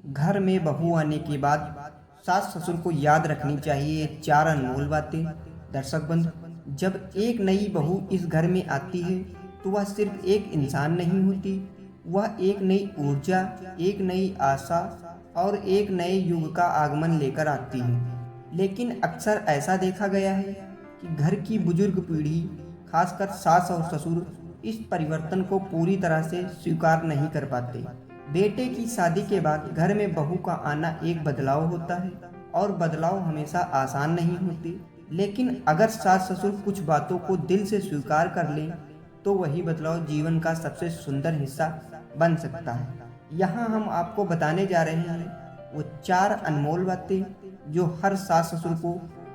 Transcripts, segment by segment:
घर में बहू आने के बाद सास ससुर को याद रखनी चाहिए चार अनमोल बातें। दर्शक बंधु, जब एक नई बहू इस घर में आती है तो वह सिर्फ एक इंसान नहीं होती, वह एक नई ऊर्जा, एक नई आशा और एक नए युग का आगमन लेकर आती है। लेकिन अक्सर ऐसा देखा गया है कि घर की बुजुर्ग पीढ़ी, खासकर सास और ससुर, इस परिवर्तन को पूरी तरह से स्वीकार नहीं कर पाते। बेटे की शादी के बाद घर में बहू का आना एक बदलाव होता है और बदलाव हमेशा आसान नहीं होते। लेकिन अगर सास ससुर कुछ बातों को दिल से स्वीकार कर लें तो वही बदलाव जीवन का सबसे सुंदर हिस्सा बन सकता है। यहाँ हम आपको बताने जा रहे हैं वो चार अनमोल बातें जो हर सास ससुर को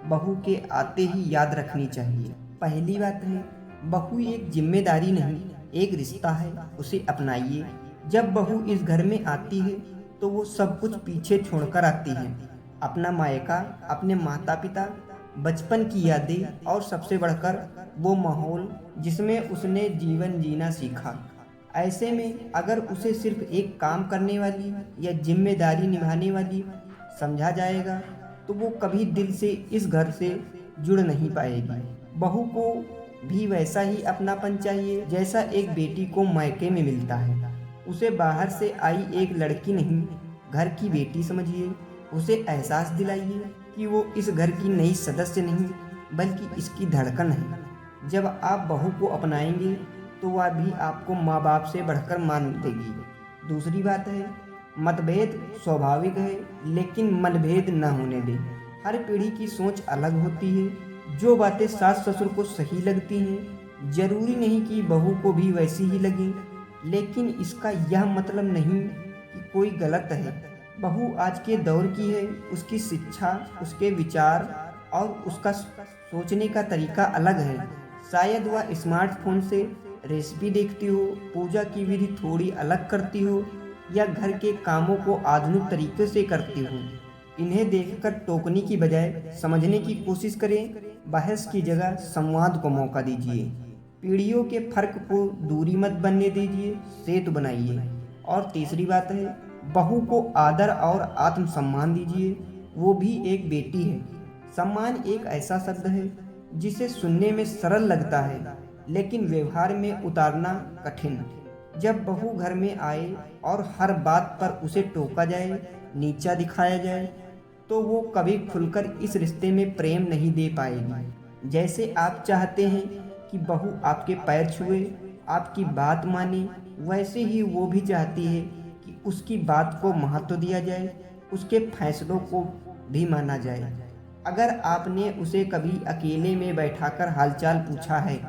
बहू के आते ही याद रखनी चाहिए। पहली बात है, बहू एक जिम्मेदारी नहीं, एक रिश्ता है, उसे अपनाइए। जब बहू इस घर में आती है तो वो सब कुछ पीछे छोड़कर आती है, अपना मायका, अपने माता पिता, बचपन की यादें और सबसे बढ़कर वो माहौल जिसमें उसने जीवन जीना सीखा। ऐसे में अगर उसे सिर्फ एक काम करने वाली या जिम्मेदारी निभाने वाली समझा जाएगा तो वो कभी दिल से इस घर से जुड़ नहीं पाएगी। बहू को भी वैसा ही अपनापन चाहिए जैसा एक बेटी को मायके में मिलता है। उसे बाहर से आई एक लड़की नहीं, घर की बेटी समझिए। उसे एहसास दिलाइए कि वो इस घर की नई सदस्य नहीं बल्कि इसकी धड़कन है। जब आप बहू को अपनाएंगे तो वह भी आपको माँ बाप से बढ़कर मान देगी। दूसरी बात है, मतभेद स्वाभाविक है लेकिन मनभेद न होने दें। हर पीढ़ी की सोच अलग होती है। जो बातें सास ससुर को सही लगती हैं जरूरी नहीं कि बहू को भी वैसी ही लगे, लेकिन इसका यह मतलब नहीं कि कोई गलत है। बहू आज के दौर की है, उसकी शिक्षा, उसके विचार और उसका सोचने का तरीका अलग है। शायद वह स्मार्टफोन से रेसिपी देखती हो, पूजा की विधि थोड़ी अलग करती हो या घर के कामों को आधुनिक तरीके से करती हो। इन्हें देखकर टोकने की बजाय समझने की कोशिश करें। बहस की जगह संवाद को मौका दीजिए। पीढ़ियों के फर्क को दूरी मत बनने दीजिए, सेतु बनाइए। और तीसरी बात है, बहू को आदर और आत्मसम्मान दीजिए। वो भी एक बेटी है। सम्मान एक ऐसा शब्द है जिसे सुनने में सरल लगता है लेकिन व्यवहार में उतारना कठिन। जब बहू घर में आए और हर बात पर उसे टोका जाए, नीचा दिखाया जाए, तो वो कभी खुलकर इस रिश्ते में प्रेम नहीं दे पाएगी। जैसे आप चाहते हैं कि बहू आपके पैर छुए, आपकी बात माने, वैसे ही वो भी चाहती है कि उसकी बात को महत्व दिया जाए, उसके फैसलों को भी माना जाए। अगर आपने उसे कभी अकेले में बैठाकर हालचाल पूछा है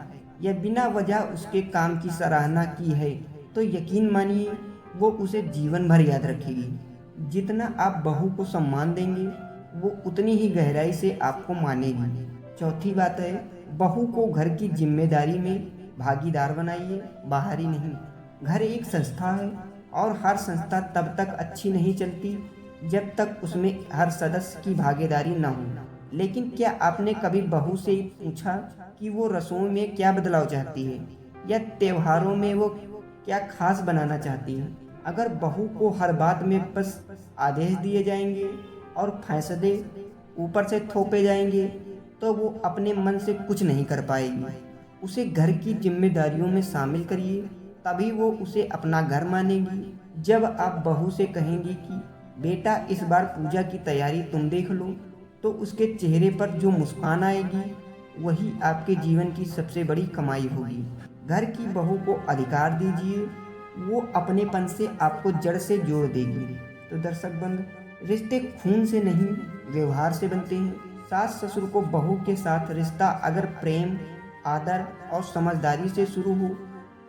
या बिना वजह उसके काम की सराहना की है तो यकीन मानिए वो उसे जीवन भर याद रखेगी। जितना आप बहू को सम्मान देंगे वो उतनी ही गहराई से आपको मानेगी। चौथी बात है, बहू को घर की जिम्मेदारी में भागीदार बनाइए, बाहरी नहीं। घर एक संस्था है और हर संस्था तब तक अच्छी नहीं चलती जब तक उसमें हर सदस्य की भागीदारी न हो। लेकिन क्या आपने कभी बहू से पूछा कि वो रसोई में क्या बदलाव चाहती है या त्योहारों में वो क्या खास बनाना चाहती है? अगर बहू को हर बात में बस आदेश दिए जाएंगे और फैसले ऊपर से थोपे जाएंगे तो वो अपने मन से कुछ नहीं कर पाएगी। उसे घर की जिम्मेदारियों में शामिल करिए, तभी वो उसे अपना घर मानेगी। जब आप बहू से कहेंगी कि बेटा इस बार पूजा की तैयारी तुम देख लो, तो उसके चेहरे पर जो मुस्कान आएगी वही आपके जीवन की सबसे बड़ी कमाई होगी। घर की बहू को अधिकार दीजिए, वो अपनेपन से आपको जड़ से जोड़ देगी। तो दर्शक बंधु, रिश्ते खून से नहीं व्यवहार से बनते हैं। सास ससुर को बहू के साथ रिश्ता अगर प्रेम, आदर और समझदारी से शुरू हो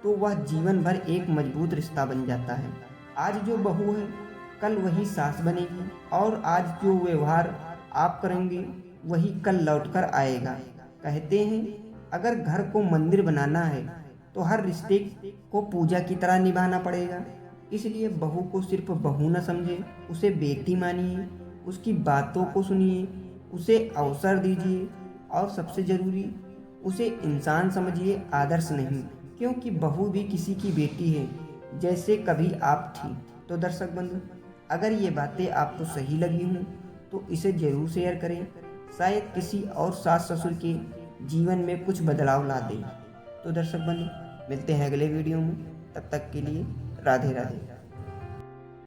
तो वह जीवन भर एक मजबूत रिश्ता बन जाता है। आज जो बहू है कल वही सास बनेगी और आज जो व्यवहार आप करेंगे वही कल लौटकर आएगा। कहते हैं अगर घर को मंदिर बनाना है तो हर रिश्ते को पूजा की तरह निभाना पड़ेगा। इसलिए बहू को सिर्फ बहू न समझे, उसे बेटी मानिए, उसकी बातों को सुनिए, उसे अवसर दीजिए और सबसे जरूरी उसे इंसान समझिए, आदर्श नहीं। क्योंकि बहू भी किसी की बेटी है जैसे कभी आप थी। तो दर्शक बंधु, अगर ये बातें आपको सही लगी हों तो इसे ज़रूर शेयर करें, शायद किसी और सास ससुर के जीवन में कुछ बदलाव ला दे। तो दर्शक बंधु, मिलते हैं अगले वीडियो में, तब तक के लिए राधे राधे।